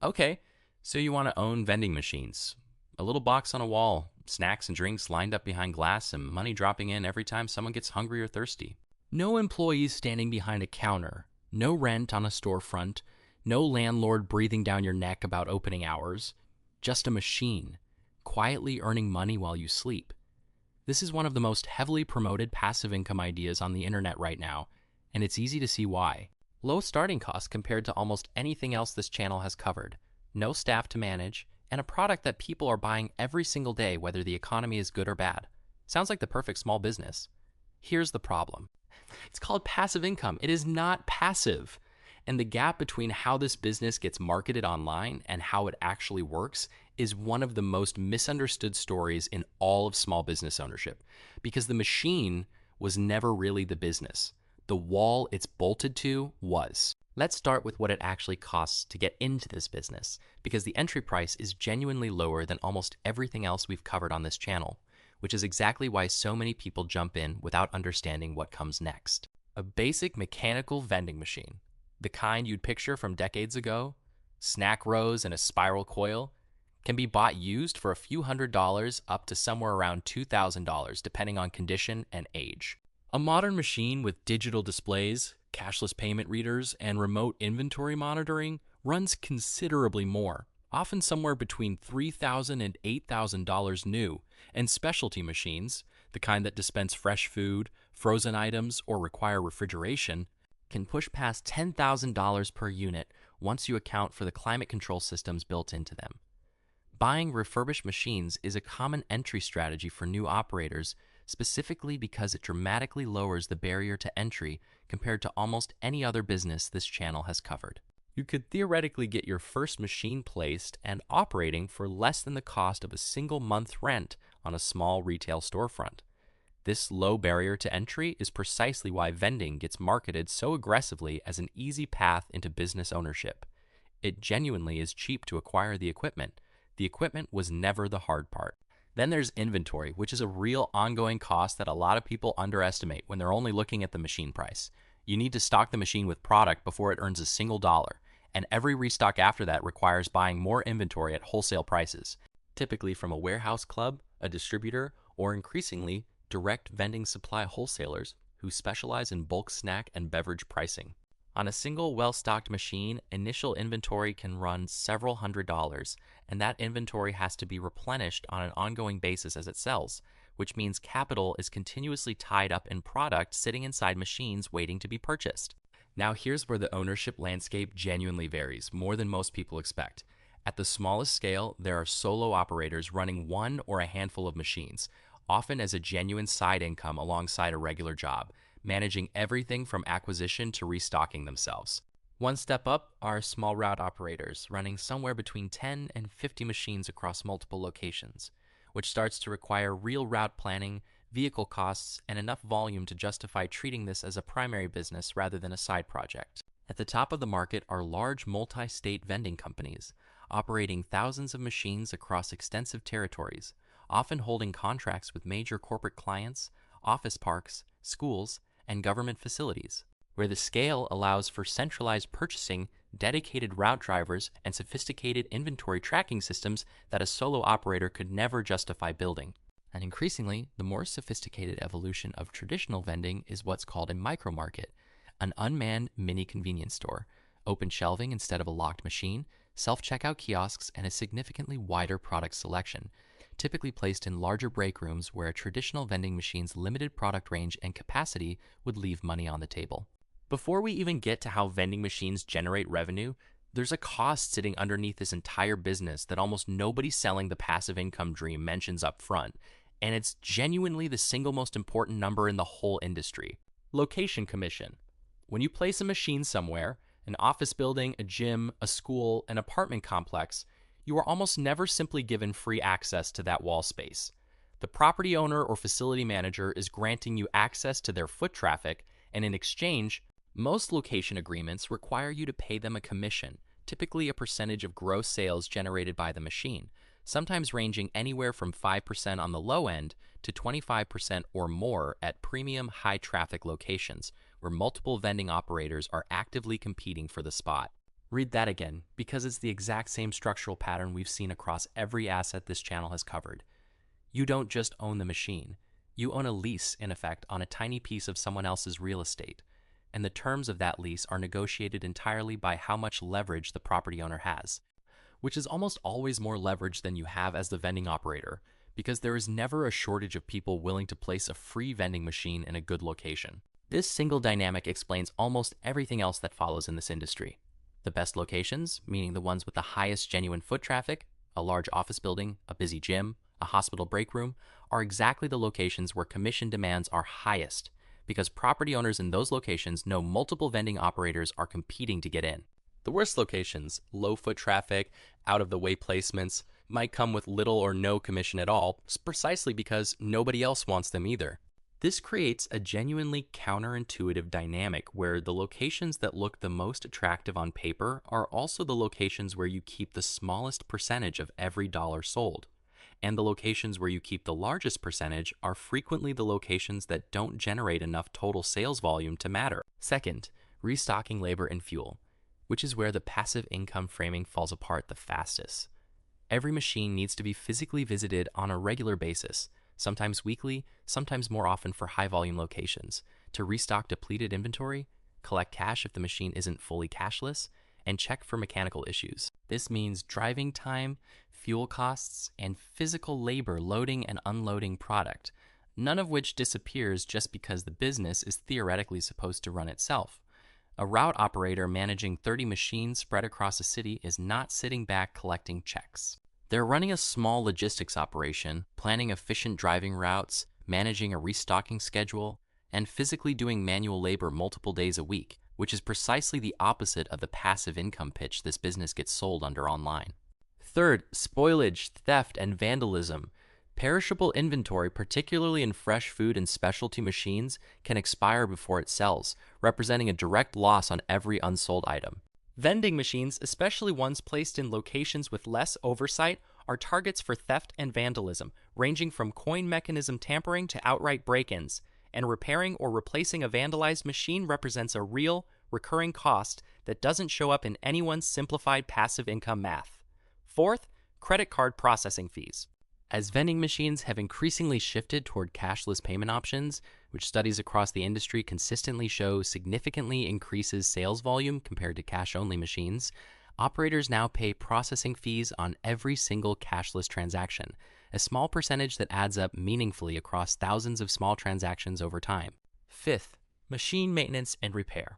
Okay, so you want to own vending machines. A little box on a wall, snacks and drinks lined up behind glass, and money dropping in every time someone gets hungry or thirsty. No employees standing behind a counter, no rent on a storefront, no landlord breathing down your neck about opening hours. Just a machine, quietly earning money while you sleep. This is one of the most heavily promoted passive income ideas on the internet right now, and it's easy to see why. Low starting costs compared to almost anything else this channel has covered, no staff to manage, and a product that people are buying every single day whether the economy is good or bad. Sounds like the perfect small business. Here's the problem. It's called passive income. It is not passive. And the gap between how this business gets marketed online and how it actually works is one of the most misunderstood stories in all of small business ownership, because the machine was never really the business. The wall it's bolted to was. Let's start with what it actually costs to get into this business, because the entry price is genuinely lower than almost everything else we've covered on this channel, which is exactly why so many people jump in without understanding what comes next. A basic mechanical vending machine, the kind you'd picture from decades ago, snack rows and a spiral coil, can be bought used for a few $100s up to somewhere around $2,000 depending on condition and age. A modern machine with digital displays, cashless payment readers, and remote inventory monitoring runs considerably more, often somewhere between $3,000 and $8,000 new, and specialty machines, the kind that dispense fresh food, frozen items, or require refrigeration, can push past $10,000 per unit once you account for the climate control systems built into them. Buying refurbished machines is a common entry strategy for new operators, specifically because it dramatically lowers the barrier to entry compared to almost any other business this channel has covered. You could theoretically get your first machine placed and operating for less than the cost of a single month's rent on a small retail storefront. This low barrier to entry is precisely why vending gets marketed so aggressively as an easy path into business ownership. It genuinely is cheap to acquire the equipment. The equipment was never the hard part. Then there's inventory, which is a real ongoing cost that a lot of people underestimate when they're only looking at the machine price. You need to stock the machine with product before it earns a single dollar, and every restock after that requires buying more inventory at wholesale prices, typically from a warehouse club, a distributor, or increasingly, direct vending supply wholesalers who specialize in bulk snack and beverage pricing. On a single well-stocked machine, initial inventory can run several $100s, and that inventory has to be replenished on an ongoing basis as it sells, which means capital is continuously tied up in product sitting inside machines waiting to be purchased. Now here's where the ownership landscape genuinely varies, more than most people expect. At the smallest scale, there are solo operators running one or a handful of machines, often as a genuine side income alongside a regular job, managing everything from acquisition to restocking themselves. One step up are small route operators, running somewhere between 10 and 50 machines across multiple locations, which starts to require real route planning, vehicle costs, and enough volume to justify treating this as a primary business rather than a side project. At the top of the market are large multi-state vending companies, operating thousands of machines across extensive territories, often holding contracts with major corporate clients, office parks, schools, and government facilities, where the scale allows for centralized purchasing, dedicated route drivers, and sophisticated inventory tracking systems that a solo operator could never justify building. And increasingly, the more sophisticated evolution of traditional vending is what's called a micromarket, an unmanned mini convenience store, open shelving instead of a locked machine, self-checkout kiosks, and a significantly wider product selection, typically placed in larger break rooms where a traditional vending machine's limited product range and capacity would leave money on the table. Before we even get to how vending machines generate revenue, there's a cost sitting underneath this entire business that almost nobody selling the passive income dream mentions up front, and it's genuinely the single most important number in the whole industry. Location commission. When you place a machine somewhere, an office building, a gym, a school, an apartment complex, you are almost never simply given free access to that wall space. The property owner or facility manager is granting you access to their foot traffic, and in exchange, most location agreements require you to pay them a commission, typically a percentage of gross sales generated by the machine, sometimes ranging anywhere from 5% on the low end to 25% or more at premium high-traffic locations, where multiple vending operators are actively competing for the spot. Read that again, because it's the exact same structural pattern we've seen across every asset this channel has covered. You don't just own the machine. You own a lease, in effect, on a tiny piece of someone else's real estate. And the terms of that lease are negotiated entirely by how much leverage the property owner has, which is almost always more leverage than you have as the vending operator, because there is never a shortage of people willing to place a free vending machine in a good location. This single dynamic explains almost everything else that follows in this industry. The best locations, meaning the ones with the highest genuine foot traffic, a large office building, a busy gym, a hospital break room, are exactly the locations where commission demands are highest, because property owners in those locations know multiple vending operators are competing to get in. The worst locations, low foot traffic, out-of-the-way placements, might come with little or no commission at all, precisely because nobody else wants them either. This creates a genuinely counterintuitive dynamic where the locations that look the most attractive on paper are also the locations where you keep the smallest percentage of every dollar sold. And the locations where you keep the largest percentage are frequently the locations that don't generate enough total sales volume to matter. Second, restocking labor and fuel, which is where the passive income framing falls apart the fastest. Every machine needs to be physically visited on a regular basis, sometimes weekly, sometimes more often for high-volume locations, to restock depleted inventory, collect cash if the machine isn't fully cashless, and check for mechanical issues. This means driving time, fuel costs, and physical labor loading and unloading product, none of which disappears just because the business is theoretically supposed to run itself. A route operator managing 30 machines spread across a city is not sitting back collecting checks. They're running a small logistics operation, planning efficient driving routes, managing a restocking schedule, and physically doing manual labor multiple days a week, which is precisely the opposite of the passive income pitch this business gets sold under online. Third, spoilage, theft, and vandalism. Perishable inventory, particularly in fresh food and specialty machines, can expire before it sells, representing a direct loss on every unsold item. Vending machines, especially ones placed in locations with less oversight, are targets for theft and vandalism, ranging from coin mechanism tampering to outright break-ins, and repairing or replacing a vandalized machine represents a real, recurring cost that doesn't show up in anyone's simplified passive income math. Fourth, credit card processing fees. As vending machines have increasingly shifted toward cashless payment options, which studies across the industry consistently show significantly increases sales volume compared to cash-only machines, operators now pay processing fees on every single cashless transaction, a small percentage that adds up meaningfully across thousands of small transactions over time. Fifth, machine maintenance and repair.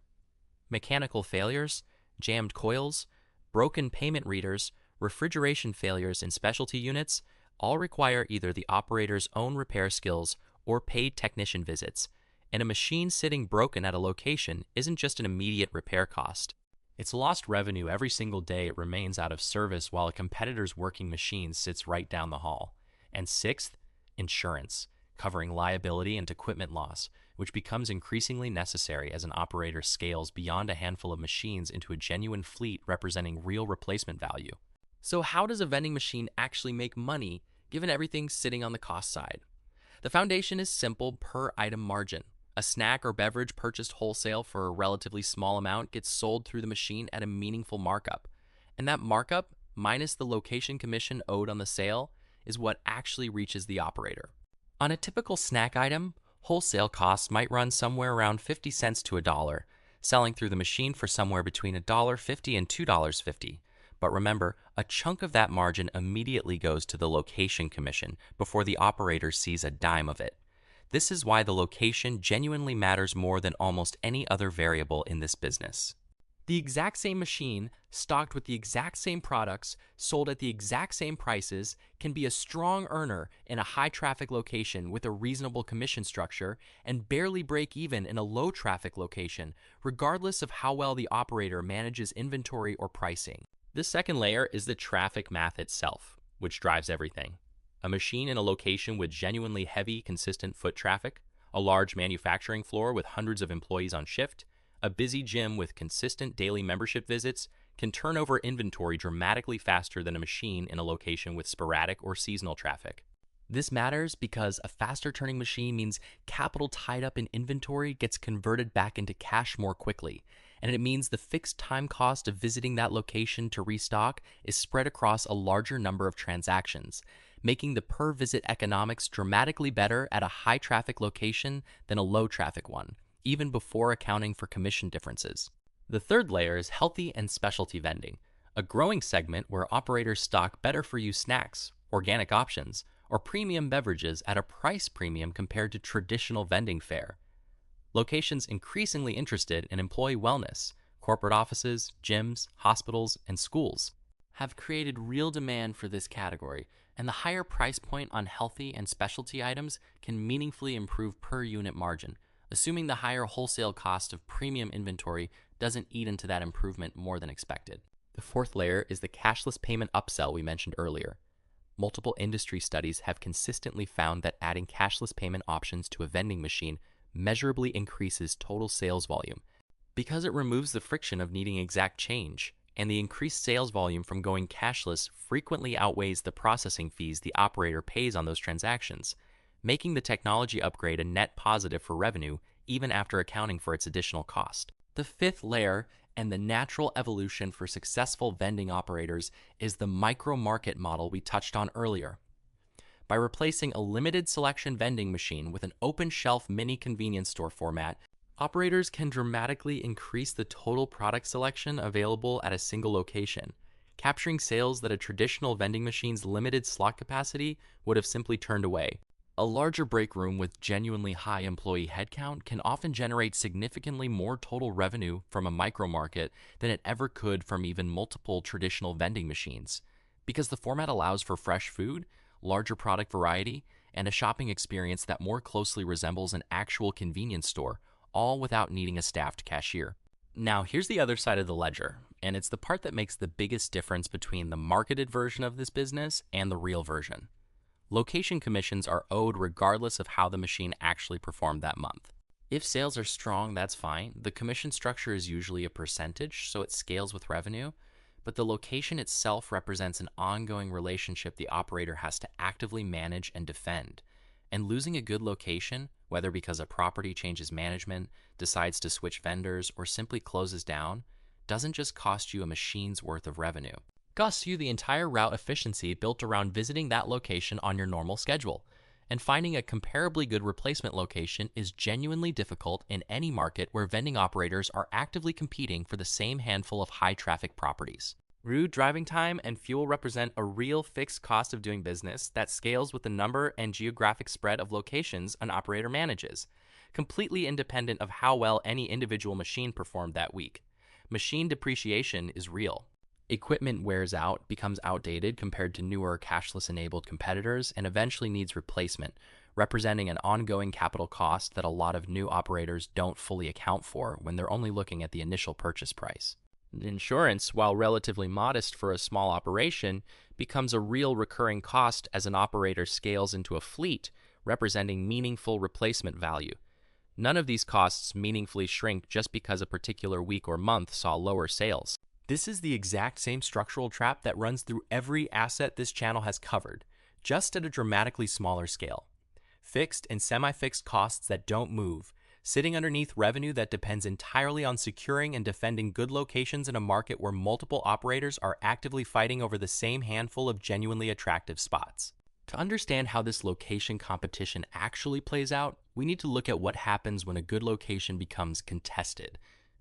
Mechanical failures, jammed coils, broken payment readers, refrigeration failures in specialty units all require either the operator's own repair skills or paid technician visits, and a machine sitting broken at a location isn't just an immediate repair cost. It's lost revenue every single day it remains out of service while a competitor's working machine sits right down the hall. And sixth, insurance, covering liability and equipment loss, which becomes increasingly necessary as an operator scales beyond a handful of machines into a genuine fleet representing real replacement value. So how does a vending machine actually make money, given everything sitting on the cost side? The foundation is simple per item margin. A snack or beverage purchased wholesale for a relatively small amount gets sold through the machine at a meaningful markup. And that markup, minus the location commission owed on the sale, is what actually reaches the operator. On a typical snack item, wholesale costs might run somewhere around 50 cents to $1, selling through the machine for somewhere between $1.50 and $2.50. But remember, a chunk of that margin immediately goes to the location commission before the operator sees a dime of it. This is why the location genuinely matters more than almost any other variable in this business. The exact same machine, stocked with the exact same products, sold at the exact same prices, can be a strong earner in a high-traffic location with a reasonable commission structure and barely break even in a low-traffic location, regardless of how well the operator manages inventory or pricing. This second layer is the traffic math itself, which drives everything. A machine in a location with genuinely heavy, consistent foot traffic, a large manufacturing floor with hundreds of employees on shift, a busy gym with consistent daily membership visits can turn over inventory dramatically faster than a machine in a location with sporadic or seasonal traffic. This matters because a faster turning machine means capital tied up in inventory gets converted back into cash more quickly, and it means the fixed time cost of visiting that location to restock is spread across a larger number of transactions, making the per visit economics dramatically better at a high traffic location than a low traffic one, even before accounting for commission differences. The third layer is healthy and specialty vending, a growing segment where operators stock better for you snacks, organic options, or premium beverages at a price premium compared to traditional vending fare. Locations increasingly interested in employee wellness, corporate offices, gyms, hospitals, and schools have created real demand for this category, and the higher price point on healthy and specialty items can meaningfully improve per unit margin, assuming the higher wholesale cost of premium inventory doesn't eat into that improvement more than expected. The fourth layer is the cashless payment upsell we mentioned earlier. Multiple industry studies have consistently found that adding cashless payment options to a vending machine measurably increases total sales volume because it removes the friction of needing exact change, and the increased sales volume from going cashless frequently outweighs the processing fees the operator pays on those transactions, making the technology upgrade a net positive for revenue even after accounting for its additional cost. The fifth layer, and the natural evolution for successful vending operators, is the micro-market model we touched on earlier. By replacing a limited selection vending machine with an open-shelf mini convenience store format, operators can dramatically increase the total product selection available at a single location, capturing sales that a traditional vending machine's limited slot capacity would have simply turned away. A larger break room with genuinely high employee headcount can often generate significantly more total revenue from a micro-market than it ever could from even multiple traditional vending machines, because the format allows for fresh food, larger product variety, and a shopping experience that more closely resembles an actual convenience store, all without needing a staffed cashier. Now, here's the other side of the ledger, and it's the part that makes the biggest difference between the marketed version of this business and the real version. Location commissions are owed regardless of how the machine actually performed that month. If sales are strong, that's fine. The commission structure is usually a percentage, so it scales with revenue, but the location itself represents an ongoing relationship the operator has to actively manage and defend. And losing a good location, whether because a property changes management, decides to switch vendors, or simply closes down, doesn't just cost you a machine's worth of revenue. It costs you the entire route efficiency built around visiting that location on your normal schedule. And finding a comparably good replacement location is genuinely difficult in any market where vending operators are actively competing for the same handful of high-traffic properties. Route driving time and fuel represent a real fixed cost of doing business that scales with the number and geographic spread of locations an operator manages, completely independent of how well any individual machine performed that week. Machine depreciation is real. Equipment wears out, becomes outdated compared to newer cashless-enabled competitors, and eventually needs replacement, representing an ongoing capital cost that a lot of new operators don't fully account for when they're only looking at the initial purchase price. Insurance, while relatively modest for a small operation, becomes a real recurring cost as an operator scales into a fleet, representing meaningful replacement value. None of these costs meaningfully shrink just because a particular week or month saw lower sales. This is the exact same structural trap that runs through every asset this channel has covered, just at a dramatically smaller scale. Fixed and semi-fixed costs that don't move, sitting underneath revenue that depends entirely on securing and defending good locations in a market where multiple operators are actively fighting over the same handful of genuinely attractive spots. To understand how this location competition actually plays out, we need to look at what happens when a good location becomes contested.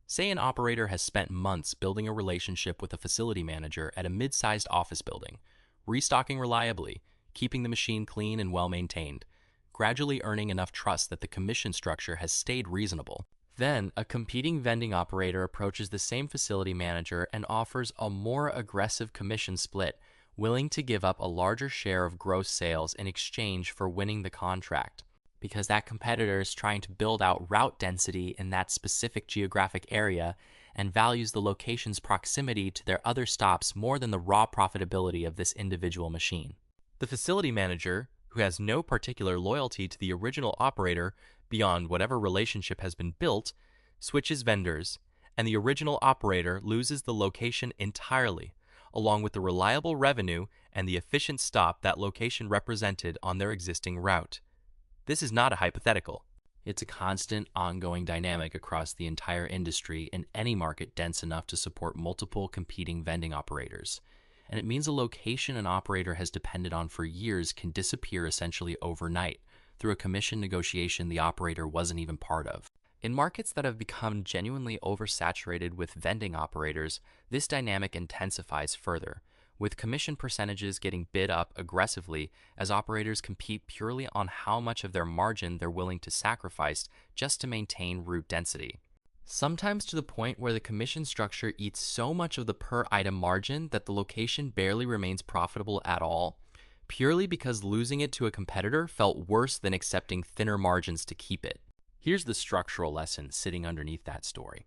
Say an operator has spent months building a relationship with a facility manager at a mid-sized office building, restocking reliably, keeping the machine clean and well-maintained, gradually earning enough trust that the commission structure has stayed reasonable. Then, a competing vending operator approaches the same facility manager and offers a more aggressive commission split, willing to give up a larger share of gross sales in exchange for winning the contract, because that competitor is trying to build out route density in that specific geographic area and values the location's proximity to their other stops more than the raw profitability of this individual machine. The facility manager, who has no particular loyalty to the original operator beyond whatever relationship has been built, switches vendors, and the original operator loses the location entirely, along with the reliable revenue and the efficient stop that location represented on their existing route. This is not a hypothetical. It's a constant, ongoing dynamic across the entire industry in any market dense enough to support multiple competing vending operators. And it means a location an operator has depended on for years can disappear essentially overnight through a commission negotiation the operator wasn't even part of. In markets that have become genuinely oversaturated with vending operators, this dynamic intensifies further, with commission percentages getting bid up aggressively as operators compete purely on how much of their margin they're willing to sacrifice just to maintain route density. Sometimes to the point where the commission structure eats so much of the per item margin that the location barely remains profitable at all, purely because losing it to a competitor felt worse than accepting thinner margins to keep it. Here's the structural lesson sitting underneath that story.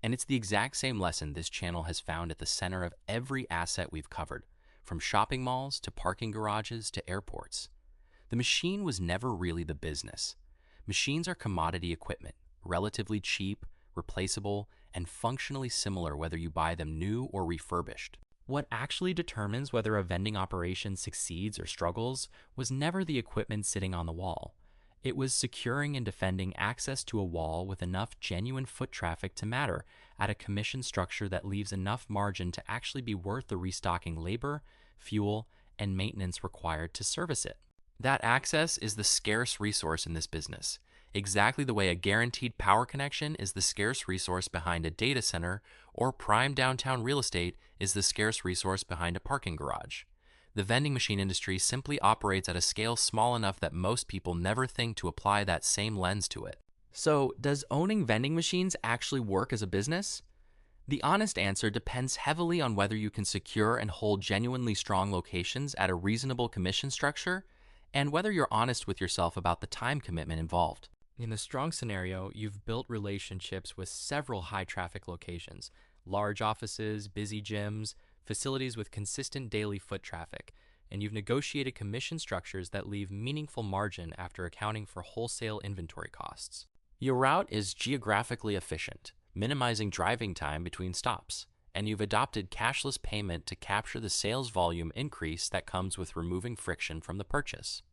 And it's the exact same lesson this channel has found at the center of every asset we've covered, from shopping malls to parking garages to airports. The machine was never really the business. Machines are commodity equipment, relatively cheap, replaceable, and functionally similar whether you buy them new or refurbished. What actually determines whether a vending operation succeeds or struggles was never the equipment sitting on the wall. It was securing and defending access to a wall with enough genuine foot traffic to matter at a commission structure that leaves enough margin to actually be worth the restocking labor, fuel, and maintenance required to service it. That access is the scarce resource in this business, exactly the way a guaranteed power connection is the scarce resource behind a data center or prime downtown real estate is the scarce resource behind a parking garage. The vending machine industry simply operates at a scale small enough that most people never think to apply that same lens to it. So, does owning vending machines actually work as a business? The honest answer depends heavily on whether you can secure and hold genuinely strong locations at a reasonable commission structure, and whether you're honest with yourself about the time commitment involved. In the strong scenario, you've built relationships with several high-traffic locations, large offices, busy gyms, facilities with consistent daily foot traffic, and you've negotiated commission structures that leave meaningful margin after accounting for wholesale inventory costs. Your route is geographically efficient, minimizing driving time between stops, and you've adopted cashless payment to capture the sales volume increase that comes with removing friction from the purchase.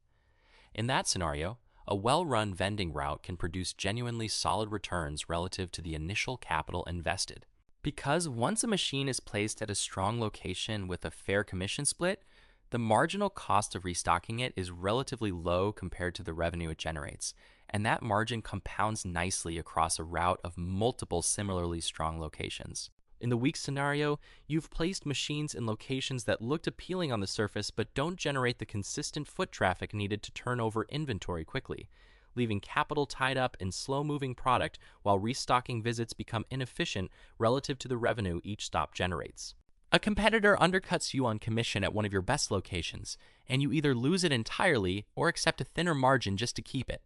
In that scenario, a well-run vending route can produce genuinely solid returns relative to the initial capital invested. Because once a machine is placed at a strong location with a fair commission split, the marginal cost of restocking it is relatively low compared to the revenue it generates, and that margin compounds nicely across a route of multiple similarly strong locations. In the weak scenario, you've placed machines in locations that looked appealing on the surface but don't generate the consistent foot traffic needed to turn over inventory quickly, leaving capital tied up in slow-moving product while restocking visits become inefficient relative to the revenue each stop generates. A competitor undercuts you on commission at one of your best locations, and you either lose it entirely or accept a thinner margin just to keep it.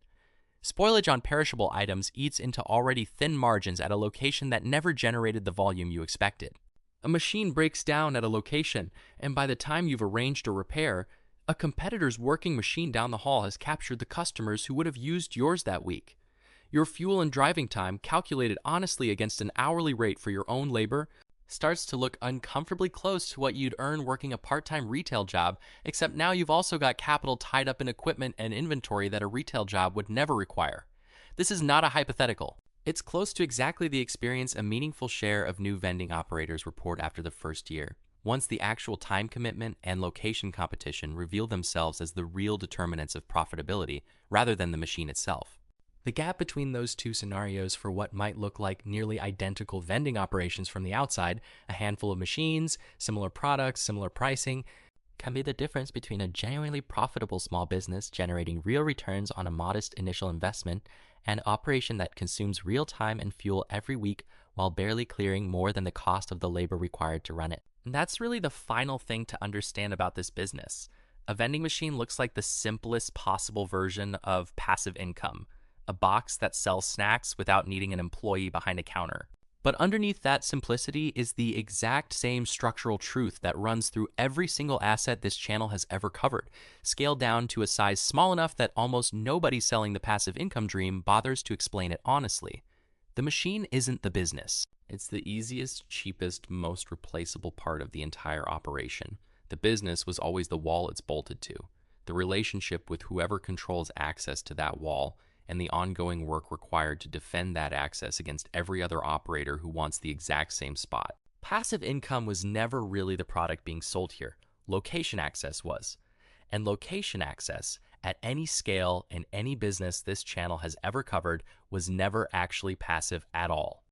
Spoilage on perishable items eats into already thin margins at a location that never generated the volume you expected. A machine breaks down at a location, and by the time you've arranged a repair, a competitor's working machine down the hall has captured the customers who would have used yours that week. Your fuel and driving time, calculated honestly against an hourly rate for your own labor, starts to look uncomfortably close to what you'd earn working a part-time retail job, except now you've also got capital tied up in equipment and inventory that a retail job would never require. This is not a hypothetical. It's close to exactly the experience a meaningful share of new vending operators report after the first year, once the actual time commitment and location competition reveal themselves as the real determinants of profitability rather than the machine itself. The gap between those two scenarios for what might look like nearly identical vending operations from the outside, a handful of machines, similar products, similar pricing, can be the difference between a genuinely profitable small business generating real returns on a modest initial investment and an operation that consumes real time and fuel every week while barely clearing more than the cost of the labor required to run it. And that's really the final thing to understand about this business. A vending machine looks like the simplest possible version of passive income, a box that sells snacks without needing an employee behind a counter. But underneath that simplicity is the exact same structural truth that runs through every single asset this channel has ever covered, scaled down to a size small enough that almost nobody selling the passive income dream bothers to explain it honestly. The machine isn't the business. It's the easiest, cheapest, most replaceable part of the entire operation. The business was always the wall it's bolted to, the relationship with whoever controls access to that wall, and the ongoing work required to defend that access against every other operator who wants the exact same spot. Passive income was never really the product being sold here. Location access was. And location access, at any scale and any business this channel has ever covered, was never actually passive at all.